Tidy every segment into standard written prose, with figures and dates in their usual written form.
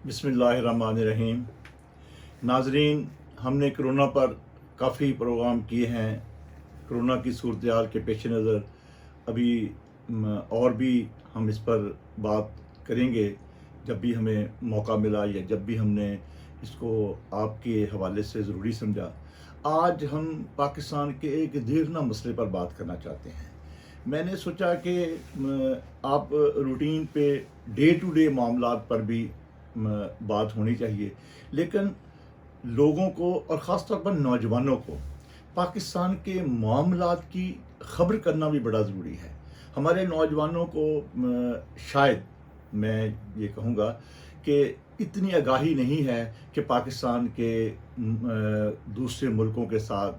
बिस्मिल्लाहिर्रहमानिर्रहीम। नाजरीन, हमने कोरोना पर काफ़ी प्रोग्राम किए हैं। कोरोना की सूरत हाल के पेश नज़र अभी और भी हम इस पर बात करेंगे जब भी हमें मौका मिला या जब भी हमने इसको आपके हवाले से ज़रूरी समझा। आज हम पाकिस्तान के एक दीर्घना मसले पर बात करना चाहते हैं। मैंने सोचा कि आप रूटीन पे डे टू डे मामलात पर भी बात होनी चाहिए, लेकिन लोगों को और ख़ास तौर पर नौजवानों को पाकिस्तान के मामलात की खबर करना भी बड़ा ज़रूरी है। हमारे नौजवानों को शायद मैं ये कहूँगा कि इतनी आगाही नहीं है कि पाकिस्तान के दूसरे मुल्कों के साथ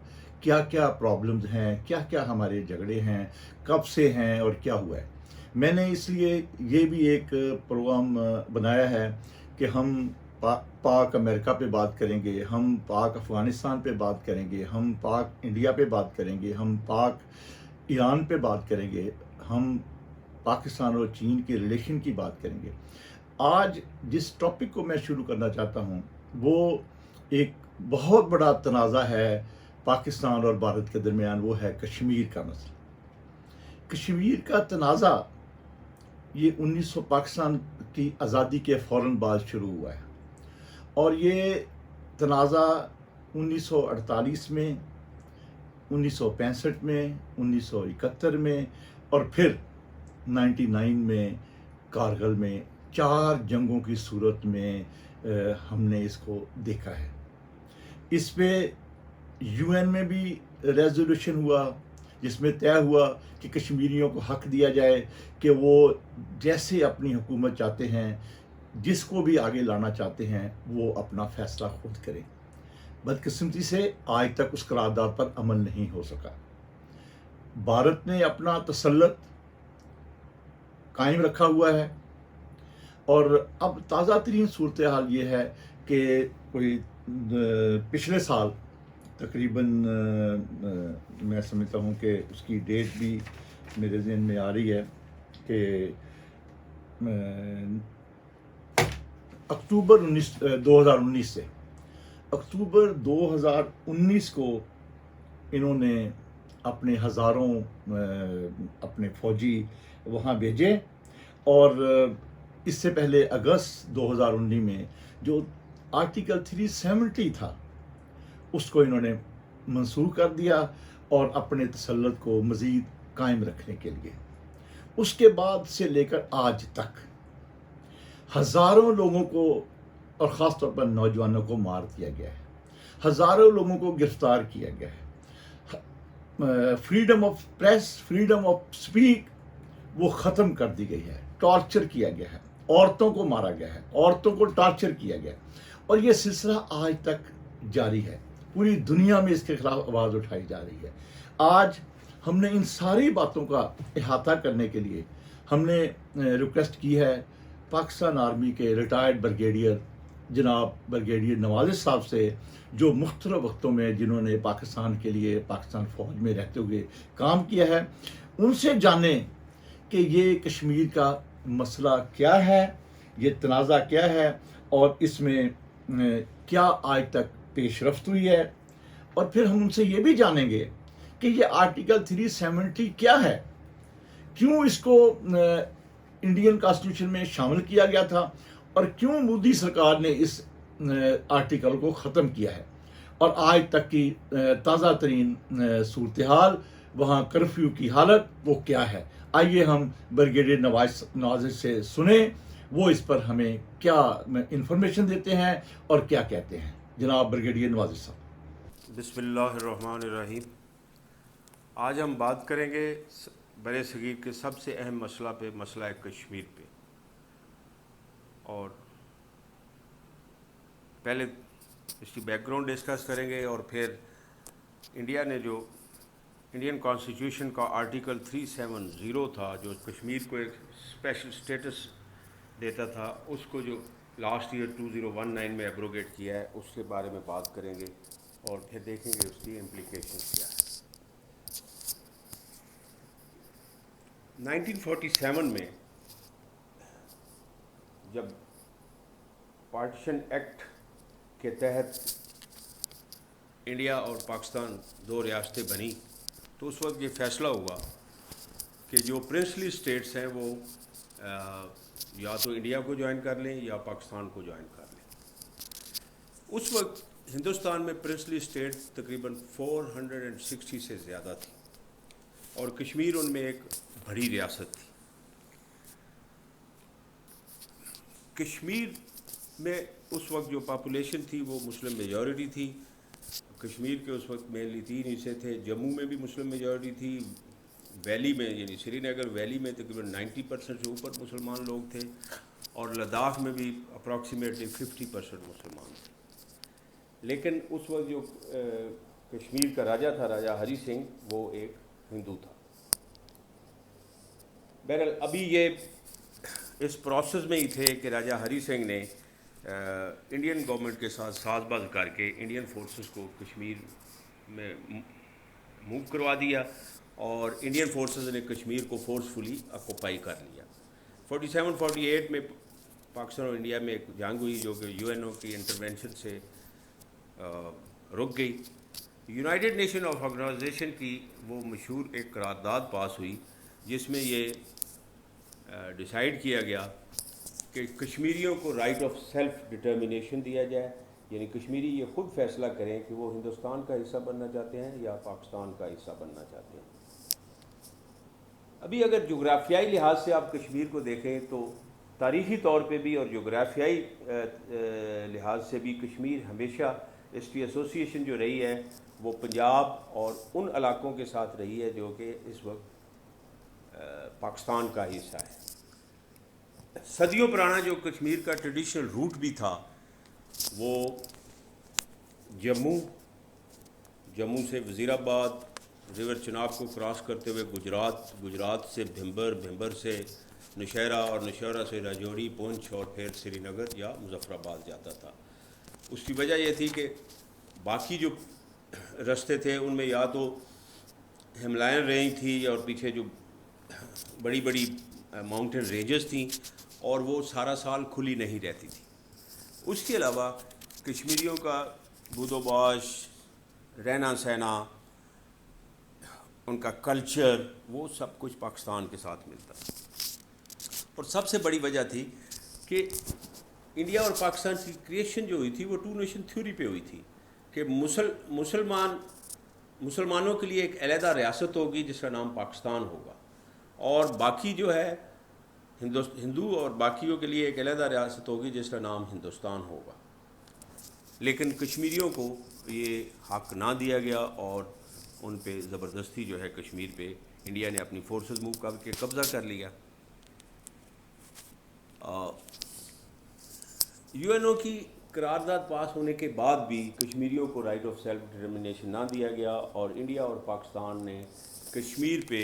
क्या क्या प्रॉब्लम्स हैं, क्या क्या हमारे झगड़े हैं, कब से हैं और क्या हुआ है। मैंने इसलिए ये भी एक प्रोग्राम बनाया है कि हम पाक अमेरिका पे बात करेंगे, हम पाक अफ़गानिस्तान पे बात करेंगे, हम पाक इंडिया पे बात करेंगे, हम पाक ईरान पे बात करेंगे, हम पाकिस्तान और चीन के रिलेशन की बात करेंगे। आज जिस टॉपिक को मैं शुरू करना चाहता हूँ वो एक बहुत बड़ा तनाज़ा है पाकिस्तान और भारत के दरमियान, वो है कश्मीर का मसला। कश्मीर का तनाज़ा ये 1900 पाकिस्तान की आज़ादी के फ़ौरन बाद शुरू हुआ है और ये तनाज़ा 1948 में, 1965 में, 1971 में और फिर 99 में कारगिल में 4 जंगों की सूरत में हमने इसको देखा है। इस पे यूएन में भी रेजोल्यूशन हुआ जिसमें तय हुआ कि कश्मीरियों को हक दिया जाए कि वो जैसे अपनी हुकूमत चाहते हैं, जिसको भी आगे लाना चाहते हैं, वो अपना फ़ैसला खुद करें। बदकिस्मती से आज तक उस करारदाद पर अमल नहीं हो सका। भारत ने अपना तसल्लुत कायम रखा हुआ है और अब ताज़ा तरीन सूरत हाल ये है कि कोई पिछले साल तकरीबन मैं समझता हूँ कि उसकी डेट भी मेरे ज़हन में आ रही है कि अक्टूबर 2019 से अक्टूबर 2019 को इन्होंने अपने हज़ारों अपने फ़ौजी वहाँ भेजे और इससे पहले अगस्त 2019 में जो आर्टिकल 370 था उसको इन्होंने मंसूख कर दिया और अपने तसल्लुत को मज़ीद कायम रखने के लिए उसके बाद से लेकर आज तक हज़ारों लोगों को और ख़ास तौर पर नौजवानों को मार दिया गया है, हज़ारों लोगों को गिरफ्तार किया गया है। Freedom of press, freedom of speak वो ख़त्म कर दी गई है, टॉर्चर किया गया है, औरतों को मारा गया है, औरतों को टॉर्चर किया गया और ये सिलसिला आज तक जारी है। पूरी दुनिया में इसके खिलाफ आवाज़ उठाई जा रही है। आज हमने इन सारी बातों का इहाता करने के लिए हमने रिक्वेस्ट की है पाकिस्तान आर्मी के रिटायर्ड ब्रिगेडियर जनाब ब्रिगेडियर नवाज़िर साहब से, जो मुख्तलिफ वक्तों में जिन्होंने पाकिस्तान के लिए पाकिस्तान फ़ौज में रहते हुए काम किया है, उनसे जानें कि ये कश्मीर का मसला क्या है, ये तनाज़ा क्या है और इसमें क्या आज तक पेशरफ्त हुई है। और फिर हम उनसे ये भी जानेंगे कि ये आर्टिकल 370 क्या है, क्यों इसको इंडियन कॉन्स्टिट्यूशन में शामिल किया गया था और क्यों मोदी सरकार ने इस आर्टिकल को ख़त्म किया है और आज तक की ताज़ा तरीन सूरत हाल, वहाँ कर्फ्यू की हालत वो क्या है। आइए हम ब्रिगेडियर नवाज़िर से सुने वो इस पर हमें क्या इंफॉर्मेशन देते हैं और क्या कहते हैं। जनाब ब्रिगेडियर नवाज़िर साहब। बिस्मिल्लाहिर्रहमानिर्रहीम। आज हम बात करेंगे बरे सगीर के सबसे अहम मसला पे, मसला कश्मीर पे। और पहले इसकी बैकग्राउंड डिस्कस करेंगे और फिर इंडिया ने जो इंडियन कॉन्स्टिट्यूशन का आर्टिकल 370 था जो कश्मीर को एक स्पेशल स्टेटस देता था, उसको जो लास्ट ईयर 2019 में एब्रोगेट किया है, उसके बारे में बात करेंगे और फिर देखेंगे उसकी इम्प्लीकेशंस क्या है। 1947 में जब पार्टीशन एक्ट के तहत इंडिया और पाकिस्तान दो रियासतें बनी, तो उस वक्त ये फ़ैसला हुआ कि जो प्रिंसली स्टेट्स हैं वो या तो इंडिया को ज्वाइन कर लें या पाकिस्तान को ज्वाइन कर लें। उस वक्त हिंदुस्तान में प्रिंसली स्टेट तकरीबन 460 से ज़्यादा थी और कश्मीर उनमें एक बड़ी रियासत थी। कश्मीर में उस वक्त जो पॉपुलेशन थी वो मुस्लिम मेजॉरिटी थी। कश्मीर के उस वक्त मेनली 3 हिस्से थे। जम्मू में भी मुस्लिम मेजॉरिटी थी, वैली में यानी श्रीनगर वैली में तकरीबन 90% से ऊपर मुसलमान लोग थे और लद्दाख में भी अप्रॉक्सीमेटली 50% मुसलमान थे। लेकिन उस वक्त जो कश्मीर का राजा था, राजा हरी सिंह, वो एक हिंदू था। बहरहाल अभी ये इस प्रोसेस में ही थे कि राजा हरी सिंह ने इंडियन गवर्नमेंट के साथ साज़बाज़ करके इंडियन फोर्सेस को कश्मीर में मूव करवा दिया और इंडियन फोर्सेस ने कश्मीर को फोर्सफुली ऑक्यूपाई कर लिया। 47-48 में पाकिस्तान और इंडिया में एक जंग हुई जो कि यूएनओ की इंटरवेंशन से रुक गई। यूनाइटेड नेशन ऑफ ऑर्गेनाइजेशन की वो मशहूर एक करारदाद पास हुई जिसमें ये डिसाइड किया गया कि कश्मीरियों को राइट ऑफ सेल्फ डिटर्मिनेशन दिया जाए, यानी कश्मीरी ये ख़ुद फैसला करें कि वो हिंदुस्तान का हिस्सा बनना चाहते हैं या पाकिस्तान का हिस्सा बनना चाहते हैं। अभी अगर जोग्राफियाई लिहाज से आप कश्मीर को देखें तो तारीख़ी तौर पे भी और जोग्राफियाई लिहाज से भी कश्मीर हमेशा इसकी एसोसिएशन जो रही है वो पंजाब और उन इलाकों के साथ रही है जो कि इस वक्त पाकिस्तान का हिस्सा है। सदियों पुराना जो कश्मीर का ट्रेडिशनल रूट भी था वो जम्मू से वज़ीराबाद, रिवर चनाब को क्रॉस करते हुए गुजरात से भिंबर से नौशहरा और नौशहरा से राजौरी, पुंछ और फिर श्रीनगर या मुजफ्फराबाद जाता था। उसकी वजह यह थी कि बाकी जो रास्ते थे उनमें या तो हिमालयन रेंज थी और पीछे जो बड़ी बड़ी माउंटेन रेंजेस थी और वो सारा साल खुली नहीं रहती थी। उसके अलावा कश्मीरियों का बुदोबाश, रहना सहना, उनका कल्चर, वो सब कुछ पाकिस्तान के साथ मिलता है। और सबसे बड़ी वजह थी कि इंडिया और पाकिस्तान की क्रिएशन जो हुई थी वो 2 नेशन थ्योरी पे हुई थी कि मुसलमानों के लिए एक अलहदा रियासत होगी जिसका नाम पाकिस्तान होगा और बाकी जो है हिंदू और बाकियों के लिए एक अलहदा रियासत होगी जिसका नाम हिंदुस्तान होगा। लेकिन कश्मीरियों को ये हक़ ना दिया गया और उन पे ज़बरदस्ती जो है कश्मीर पे इंडिया ने अपनी फोर्सेस मूव करके कब्ज़ा कर लिया। यूएनओ की करारदाद पास होने के बाद भी कश्मीरियों को राइट ऑफ सेल्फ डिटर्मिनेशन ना दिया गया और इंडिया और पाकिस्तान ने कश्मीर पे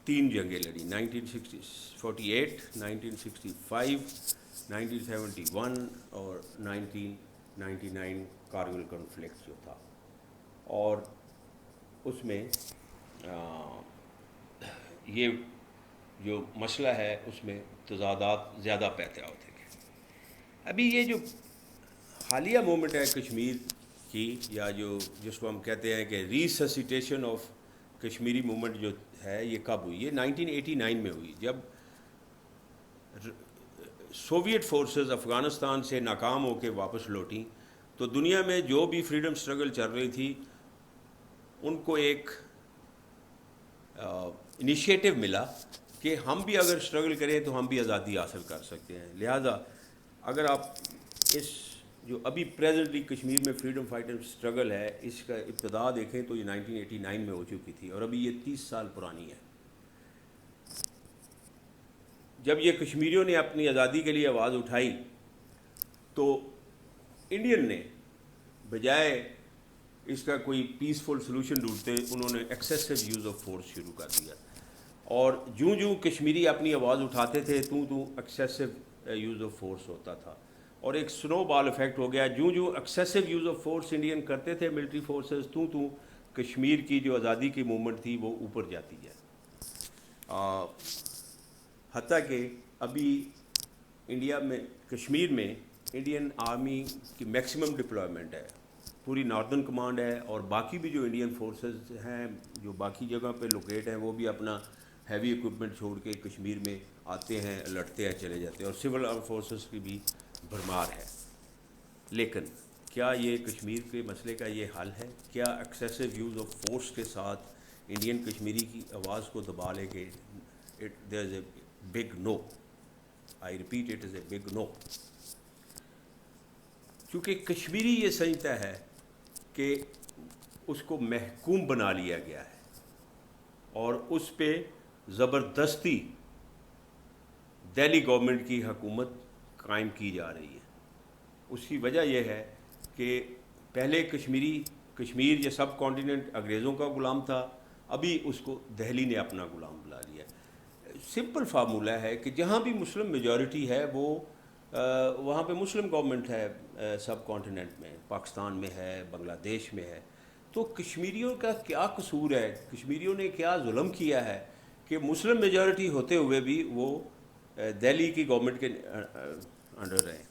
3 जंगें लड़ी, 1948, 1965, 1971 और 1999 कारगिल कॉन्फ्लिक्ट जो था। और उसमें ये जो मसला है उसमें तज़ादात ज़्यादा पैदा होते गए। अभी ये जो हालिया मूवमेंट है कश्मीर की या जिसको हम कहते हैं कि रिससिटेशन ऑफ कश्मीरी मूवमेंट जो है ये कब हुई? ये 1989 में हुई जब सोवियत फोर्सेस अफ़गानिस्तान से नाकाम होकर वापस लौटी तो दुनिया में जो भी फ्रीडम स्ट्रगल चल रही थी उनको एक इनिशिएटिव मिला कि हम भी अगर स्ट्रगल करें तो हम भी आज़ादी हासिल कर सकते हैं। लिहाजा अगर आप इस जो अभी प्रेजेंटली कश्मीर में फ्रीडम फाइटर स्ट्रगल है इसका इब्तिदा देखें तो ये 1989 में हो चुकी थी और अभी ये 30 साल पुरानी है। जब ये कश्मीरियों ने अपनी आज़ादी के लिए आवाज़ उठाई तो इंडियन ने बजाय इसका कोई पीसफुल सलूशन ढूंढते उन्होंने एक्सेसिव यूज़ ऑफ फोर्स शुरू कर दिया और जूँ कश्मीरी अपनी आवाज़ उठाते थे तूँ एक्सेसिव यूज़ ऑफ फोर्स होता था और एक स्नो बॉल इफेक्ट हो गया। जूँ excessive use of force Indian करते थे मिलिट्री फोर्सेस तूँ कश्मीर की जो आज़ादी की मूवमेंट थी वो ऊपर जाती है। हत्ता कि अभी انڈیا میں کشمیر میں انڈین آرمی کی میکسیمم ڈپلائمنٹ ہے، پوری ناردرن کمانڈ ہے، اور باقی بھی جو انڈین فورسز ہیں جو باقی جگہ پہ لوکیٹ ہیں وہ بھی اپنا ہیوی ایکوپمنٹ چھوڑ کے کشمیر میں آتے ہیں، لڑتے ہیں، چلے جاتے ہیں، اور سول آرم فورسز کی بھی بھرمار ہے۔ لیکن کیا یہ کشمیر کے مسئلے کا یہ حل ہے؟ کیا ایکسیسو یوز آف فورس کے ساتھ انڈین کشمیری کی آواز کو دبا لے گے؟ There is a big no, I repeat it is a big no. چونکہ کشمیری یہ سمجھتا ہے کہ اس کو محکوم بنا لیا گیا ہے اور اس پہ زبردستی دہلی گورنمنٹ کی حکومت قائم کی جا رہی ہے۔ اس کی وجہ یہ ہے کہ پہلے کشمیر یہ سب کانٹیننٹ انگریزوں کا غلام تھا، ابھی اس کو دہلی نے اپنا غلام بنا لیا ہے۔ سمپل فارمولہ ہے کہ جہاں بھی مسلم میجورٹی ہے وہ وہاں پہ مسلم گورنمنٹ ہے، سب کانٹیننٹ میں، پاکستان میں ہے، بنگلہ دیش میں ہے۔ تو کشمیریوں کا کیا قصور ہے؟ کشمیریوں نے کیا ظلم کیا ہے کہ مسلم میجورٹی ہوتے ہوئے بھی وہ دہلی کی گورنمنٹ کے انڈر رہے؟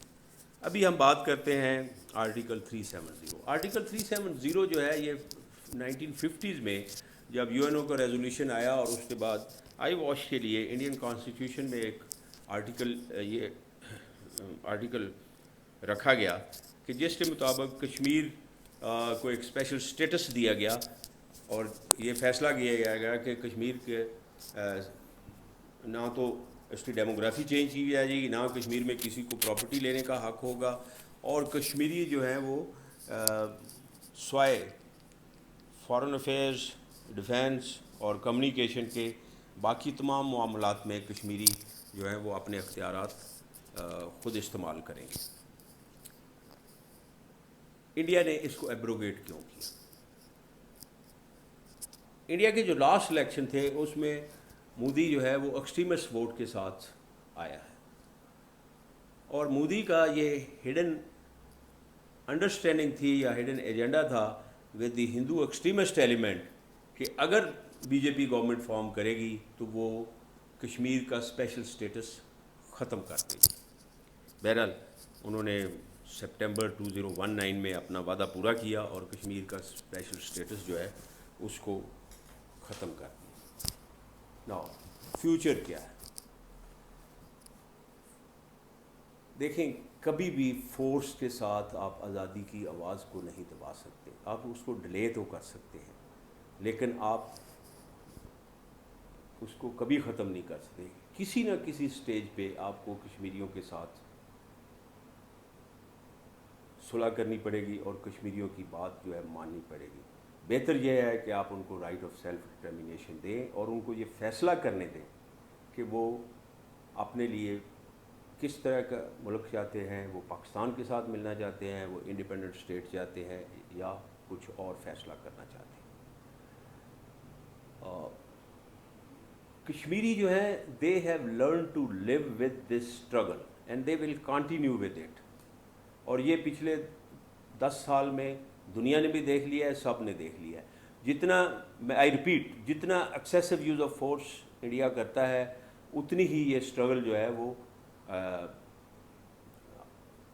ابھی ہم بات کرتے ہیں آرٹیکل 370۔ آرٹیکل 370 جو ہے یہ 1950s میں جب یو این او کا ریزولوشن آیا، اور اس کے بعد آئی واش کے لیے انڈین کانسٹیٹیوشن میں ایک آرٹیکل رکھا گیا کہ جس کے مطابق کشمیر کو ایک اسپیشل اسٹیٹس دیا گیا، اور یہ فیصلہ کیا گیا کہ کشمیر کے نہ تو اس کی ڈیموگرافی چینج کی جائے گی، نہ کشمیر میں کسی کو پراپرٹی لینے کا حق ہوگا، اور کشمیری جو ہیں وہ سوائے فارن افیئرز، ڈیفینس اور کمیونیکیشن کے باقی تمام معاملات میں کشمیری جو ہیں وہ اپنے اختیارات خود استعمال کریں گے۔ انڈیا نے اس کو ایبروگیٹ کیوں کیا؟ انڈیا کے جو لاسٹ الیکشن تھے اس میں مودی جو ہے وہ ایکسٹریمسٹ ووٹ کے ساتھ آیا ہے، اور مودی کا یہ ہڈن انڈرسٹینڈنگ تھی یا ہڈن ایجنڈا تھا with the Hindu extremist element کہ اگر B J P government form کرے گی تو وہ کشمیر کا اسپیشل اسٹیٹس ختم کر دے گی۔ بہرحال انہوں نے سپٹمبر 2019 میں اپنا وعدہ پورا کیا اور کشمیر کا اسپیشل اسٹیٹس جو ہے اس کو ختم کر دیا۔ ناؤ فیوچر کیا ہے؟ دیکھیں، کبھی بھی فورس کے ساتھ آپ آزادی کی آواز کو نہیں دبا سکتے۔ آپ اس کو ڈیلے تو کر سکتے ہیں لیکن آپ اس کو کبھی ختم نہیں کر سکتے۔ کسی نہ کسی سٹیج پہ آپ کو کشمیریوں کے ساتھ صلح کرنی پڑے گی اور کشمیریوں کی بات جو ہے ماننی پڑے گی۔ بہتر یہ ہے کہ آپ ان کو رائٹ آف سیلف ڈٹرمینیشن دیں اور ان کو یہ فیصلہ کرنے دیں کہ وہ اپنے لیے کس طرح کا ملک چاہتے ہیں، وہ پاکستان کے ساتھ ملنا چاہتے ہیں، وہ انڈیپینڈنٹ اسٹیٹ چاہتے ہیں، یا کچھ اور فیصلہ کرنا چاہتے ہیں۔ کشمیری جو ہیں they have learn to live with this struggle and they will continue with it, اور یہ پچھلے 10 سال میں دنیا نے بھی دیکھ لیا ہے، سب نے دیکھ لیا ہے۔ جتنا آئی ریپیٹ، جتنا excessive use of force India کرتا ہے اتنی ہی یہ اسٹرگل جو ہے وہ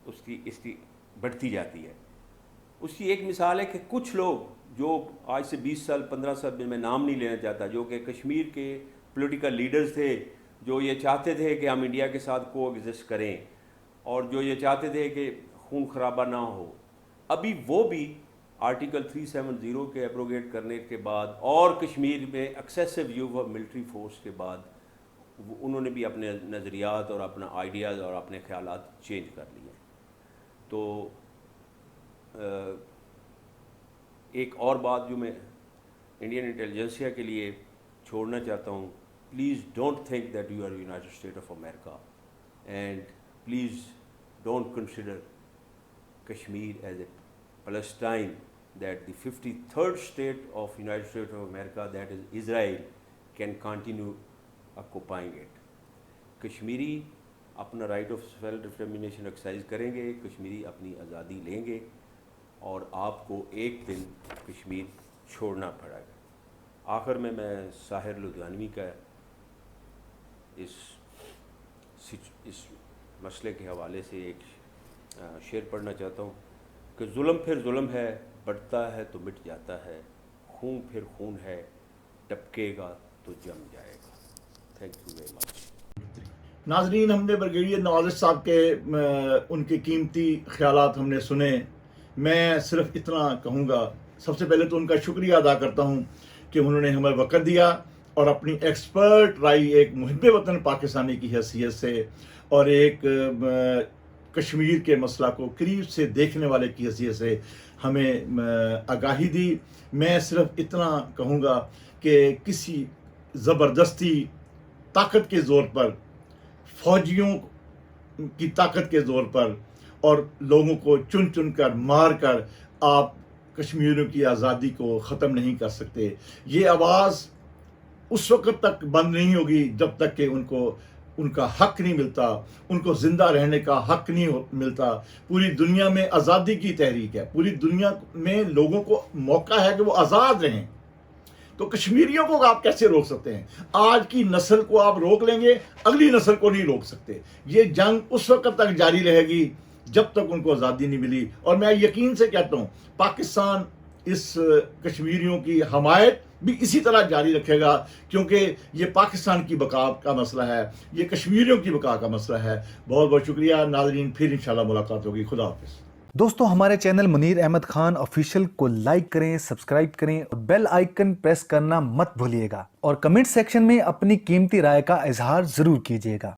اس کی بڑھتی جاتی ہے۔ اس کی ایک مثال ہے کہ کچھ لوگ جو آج سے 20 سال 15 سال میں نام نہیں لینا چاہتا، جو کہ کشمیر کے پولیٹیکل لیڈرز تھے، جو یہ چاہتے تھے کہ ہم انڈیا کے ساتھ کو ایگزسٹ کریں اور جو یہ چاہتے تھے کہ خون خرابہ نہ ہو، ابھی وہ بھی آرٹیکل 370 کے ایبروگیٹ کرنے کے بعد اور کشمیر میں excessive use of military force کے بعد انہوں نے بھی اپنے نظریات اور اپنا آئیڈیاز اور اپنے خیالات چینج کر لیے۔ تو ایک اور بات جو میں انڈین انٹیلیجنسیا کے لیے چھوڑنا چاہتا ہوں، please don't think that you are United State of America, and please don't consider Kashmir as a Palestine, that the 53rd state of United States of America, that is Israel, can continue occupying it. Kashmiri اپنا right of self determination exercise کریں گے، کشمیری اپنی آزادی لیں گے، اور آپ کو ایک دن کشمیر چھوڑنا پڑے گا۔ آخر میں ساحر لدھیانوی کا اس मसले के हवाले से एक शेर पढ़ना चाहता हूँ कि जुल्म फिर जुल्म है, बढ़ता है तो मिट जाता है, खून फिर खून है, टपकेगा तो जम जाएगा। Thank you very much. नाजरीन, हमने ब्रिगेडियर नवाज़ साहब के उनके कीमती ख्यालात हमने सुने। मैं सिर्फ इतना कहूँगा, सबसे पहले तो उनका शुक्रिया अदा करता हूँ कि उन्होंने हमें वक़्त दिया और अपनी एक्सपर्ट राय एक मुहिब्बे वतन पाकिस्तानी की हैसियत से और एक कश्मीर के मसला को करीब से देखने वाले की हैसियत से हमें आगाही दी। मैं सिर्फ इतना कहूँगा कि किसी ज़बरदस्ती ताकत के ज़ोर पर, फौजियों की ताकत के ज़ोर पर और लोगों को चुन चुन कर मार कर आप कश्मीरियों की आज़ादी को ख़त्म नहीं कर सकते। ये आवाज़ उस वक़्त तक बंद नहीं होगी जब तक कि उनको उनका हक़ नहीं मिलता, उनको ज़िंदा रहने का हक़ नहीं मिलता। पूरी दुनिया में आज़ादी की तहरीक है, पूरी दुनिया में लोगों को मौका है कि वो आज़ाद रहें। तो कश्मीरियों को आप कैसे रोक सकते हैं? आज की नस्ल को आप रोक लेंगे, अगली नस्ल को नहीं रोक सकते। ये जंग उस वक्त तक जारी रहेगी जब तक उनको आज़ादी नहीं मिली। और मैं यकीन से कहता हूँ पाकिस्तान इस कश्मीरियों की हमायत भी इसी तरह जारी रखेगा, क्योंकि ये पाकिस्तान की बका का मसला है, ये कश्मीरियों की बका का मसला है। बहुत बहुत शुक्रिया नाज़रीन, फिर इंशाल्लाह मुलाकात होगी। खुदा हाफ़िज़। दोस्तों, हमारे चैनल मुनीर अहमद खान ऑफिशियल को लाइक करें, सब्सक्राइब करें और बेल आइकन प्रेस करना मत भूलिएगा और कमेंट सेक्शन में अपनी कीमती राय का इजहार जरूर कीजिएगा।